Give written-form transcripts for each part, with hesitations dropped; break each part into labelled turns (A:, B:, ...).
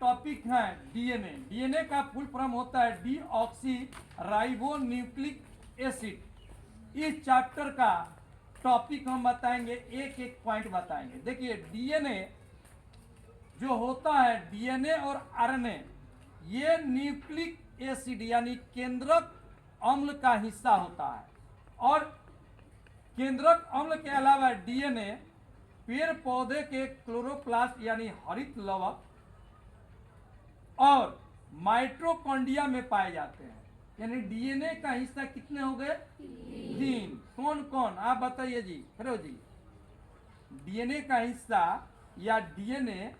A: Topic है DNA. DNA का full form होता है डीऑक्सी राइबो न्यूक्लिक एसिड। इस चैप्टर का टॉपिक हम बताएंगे, एक एक पॉइंट बताएंगे। देखिए डीएनए जो होता है, डीएनए और आरएनए ये न्यूक्लिक एसिड यानी केंद्रक अम्ल का हिस्सा होता है। और केंद्रक अम्ल के अलावा डीएनए पेड़ पौधे के क्लोरोप्लास्ट यानी हरित लवक और माइटोकॉन्ड्रिया में पाए जाते हैं। यानी डीएनए का हिस्सा कितने हो गए? 3। कौन कौन आप बताइए जी, खरो जी। डीएनए का हिस्सा या डीएनए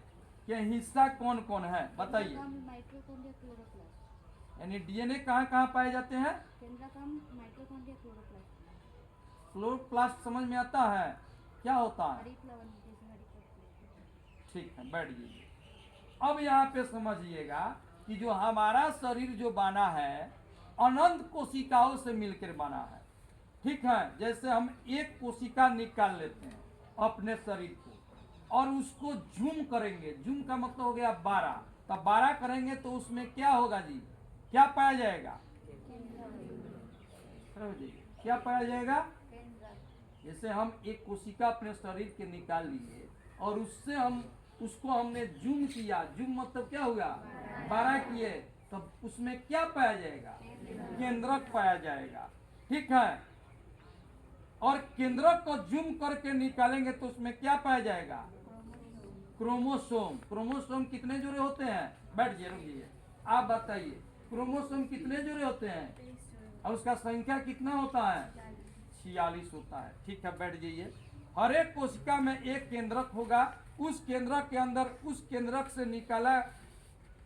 A: के हिस्सा कौन कौन है बताइए।
B: Mitochondria, chloroplast.
A: यानी डीएनए कहाँ कहाँ पाए जाते हैं?
B: केंद्रकम, माइटोकॉन्ड्रिया, क्लोरोप्लास्ट।
A: क्लोरोप्लास्ट समझ में आता है क्या होता है?
B: हरित लवण जैसे हरित।
A: ठीक है, बैठ जाइए। अब यहाँ पे समझिएगा कि जो हमारा शरीर जो बना है अनंत कोशिकाओं से मिलकर बना है। ठीक है, जैसे हम एक कोशिका निकाल लेते हैं अपने शरीर को और उसको जूम करेंगे, जूम का मतलब हो गया 12, तब 12 करेंगे तो उसमें क्या होगा जी, क्या पाया जाएगा? क्या पाया जाएगा? जैसे हम एक कोशिका अपने शरीर के निकाल लिए और उससे हम उसको हमने जूम किया, जूम मतलब क्या हुआ? 12 किए, तब उसमें क्या पाया जाएगा? केंद्रक पाया जाएगा। ठीक है, और केंद्रक को जूम करके निकालेंगे तो उसमें क्या पाया जाएगा? क्रोमोसोम। क्रोमोसोम कितने जोड़े होते हैं? बैठ जाइए, रुकिए, आप बताइए क्रोमोसोम कितने जोड़े होते हैं और उसका संख्या कितना होता है? 46 होता है। ठीक है, बैठ जाइए। हर एक कोशिका में एक केंद्रक होगा, उस केंद्रक के अंदर उस केंद्रक से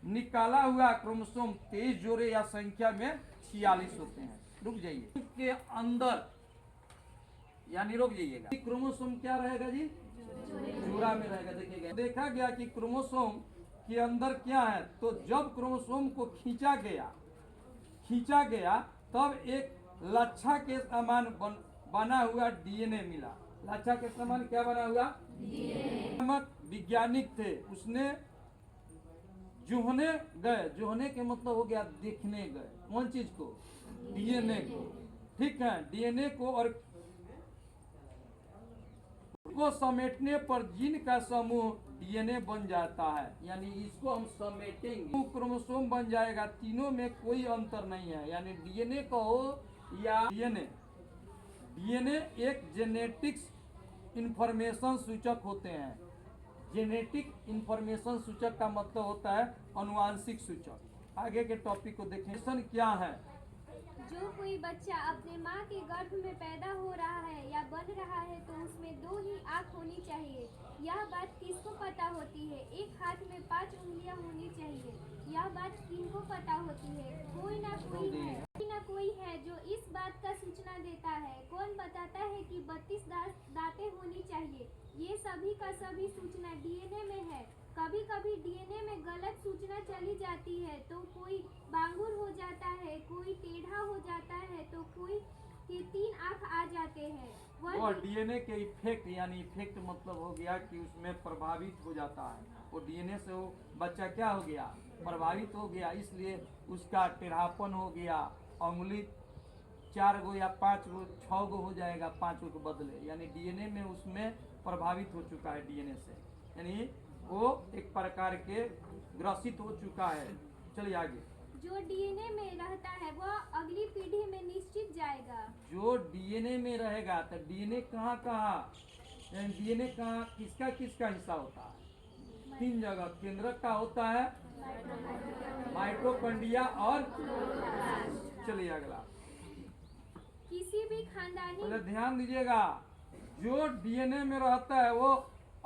A: निकाला हुआ क्रोमोसोम 23 जोड़े या संख्या में 46 होते हैं। रुक जाइए, के अंदर यानी रुक जाइएगा, क्रोमोसोम क्या रहेगा जी? जोड़ा में रहेगा। देखिएगा, देखा गया कि क्रोमोसोम के अंदर क्या है, तो जब क्रोमोसोम को खींचा गया तब एक लच्छा के समान बना हुआ डीएनए मिला। लच्छा के समान क्या बना हुआ? डीएनए। वैज्ञानिक थे, उसने जोहने के मतलब हो गया देखने गए। कौन चीज को? डीएनए को। ठीक है, डीएनए को, और को समेटने पर जीन का समूह डीएनए बन जाता है। यानी इसको हम समेटेंगे, क्रोमोसोम बन जाएगा। तीनों में कोई अंतर नहीं है, यानी डीएनए का हो या डीएनए एक जेनेटिक्स इंफॉर्मेशन सूचक होते हैं। जेनेटिक इंफॉर्मेशन सूचक का मतलब होता है अनुवांशिक सूचक। आगे के टॉपिक को देखें, क्या है?
C: जो कोई बच्चा अपने माँ के गर्भ में पैदा हो रहा है या बन रहा है तो उसमें 2 ही आँख होनी चाहिए। यह बात किसको पता होती है? एक हाथ में 5 उंगलियां होनी चाहिए। यह बात किनको पता होती है? कोई ना कोई है जो इस बात का सूचना देता है। कौन बताता है कि 32 दांतें होनी चाहिए? ये सभी का सभी सूचना डीएनए में है। कभी कभी डीएनए में गलत सूचना चली जाती है तो कोई बांगुर हो जाता है, कोई टेढ़ा हो जाता है तो कोई के 3 आँख आ जाते हैं।
A: वो डीएनए के इफेक्ट, यानी इफेक्ट मतलब हो गया कि उसमें प्रभावित हो जाता है। वो डीएनए से वो बच्चा क्या हो गया? प्रभावित हो गया, इसलिए उसका टेढ़ापन हो गया। उंगली 4 गो या 5 गो 6 गो हो जाएगा, 5 गो के बदले। यानी डीएनए में उसमें प्रभावित हो चुका है डीएनए से, यानी वो एक प्रकार के ग्रसित हो चुका है। चलिए आगे।
C: जो डीएनए में रहता है वह अगली पीढ़ी में निश्चित जाएगा।
A: जो डीएनए में रहेगा तो डीएनए कहाँ डीएनए कहाँ किसका हिस्सा होता है? 3 जगह। केंद्रक का होता है, माइटोकॉन्ड्रिया और चलिए अगला।
C: किसी भी खानदानी,
A: ध्यान दीजिएगा, जो डीएनए में रहता है वो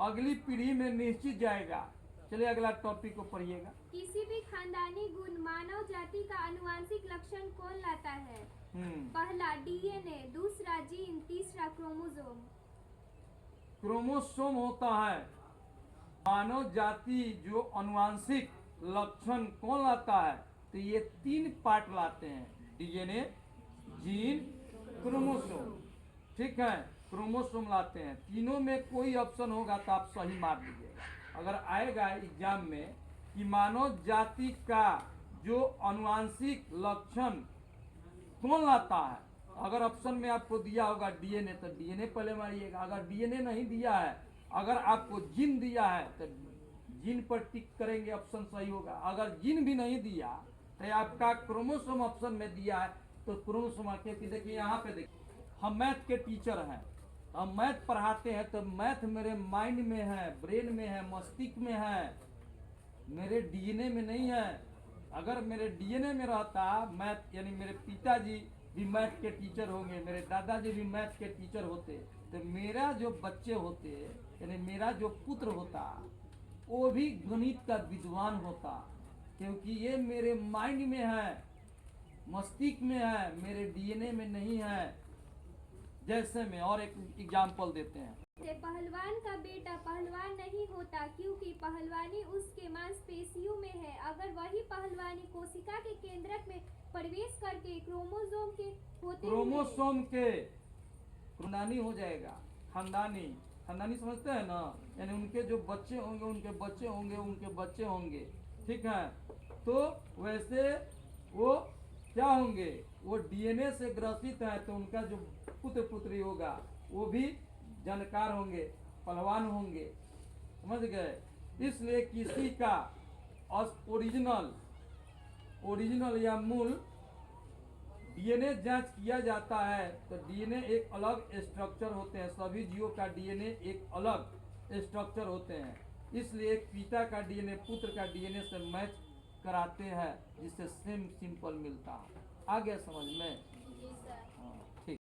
A: अगली पीढ़ी में निश्चित जाएगा। चलिए अगला टॉपिक को पढ़िएगा।
C: किसी भी खानदानी गुण मानव जाति का अनुवांशिक लक्षण कौन लाता है? पहला डीएनए, दूसरा जीन, तीसरा क्रोमोसोम।
A: क्रोमोसोम होता है मानव जाति जो अनुवांशिक लक्षण कौन लाता है? तो ये 3 पार्ट लाते हैं, डीएनए, जीन, क्रोमोसोम। ठीक है, क्रोमोसोम लाते हैं। तीनों में कोई ऑप्शन होगा तो आप सही मार दीजिएगा। अगर आएगा एग्जाम में कि मानव जाति का जो अनुवांशिक लक्षण कौन लाता है। अगर ऑप्शन में आपको दिया होगा डीएनए तो डीएनए पहले मारिएगा। अगर डीएनए नहीं दिया है, अगर आपको जीन दिया है तो जीन पर टिक करेंगे, ऑप्शन सही होगा। अगर जीन भी नहीं दिया तो आपका क्रोमोसोम ऑप्शन में दिया है तो क्रोमोसोम, क्योंकि देखिए यहाँ पे देखिए हम मैथ के टीचर हैं, हम मैथ पढ़ाते हैं तो मैथ मेरे माइंड में है, ब्रेन में है, मस्तिष्क में है, मेरे डीएनए में नहीं है। अगर मेरे डीएनए में रहता मैथ, यानी मेरे पिताजी भी मैथ के टीचर होंगे, मेरे दादाजी भी मैथ के टीचर होते, तो मेरा जो बच्चे होते, यानी मेरा जो पुत्र होता, वो भी गणित का विद्वान होता, क्योंकि ये मेरे माइंड में है, मस्तिष्क में है, मेरे डीएनए में नहीं है। जैसे में और एक एग्जाम्पल देते हैं,
C: से पहलवान का बेटा पहलवान नहीं होता क्योंकि पहलवानी उसके मांसपेशियों में है। अगर वही पहलवानी कोशिका के केंद्रक में प्रवेश करके क्रोमोसोम के होते
A: क्रोमोसोम के खानदानी हो जाएगा। खानदानी, खानदानी समझते हैं ना, यानी उनके जो बच्चे होंगे, उनके बच्चे होंगे, उनके बच्चे होंगे, ठीक है। तो वैसे वो क्या होंगे, वो डीएनए से ग्रसित है तो उनका जो पुत्र पुत्री होगा वो भी जानकार होंगे, पहलवान होंगे, समझ गए। इसलिए किसी का ओरिजिनल या मूल डीएनए जांच किया जाता है तो डीएनए एक अलग स्ट्रक्चर होते हैं, सभी जीवों का डीएनए एक अलग स्ट्रक्चर होते हैं। इसलिए एक पिता का डीएनए पुत्र का डीएनए से मैच कराते हैं, जिससे सेम सिंपल मिलता है। आ गया समझ में?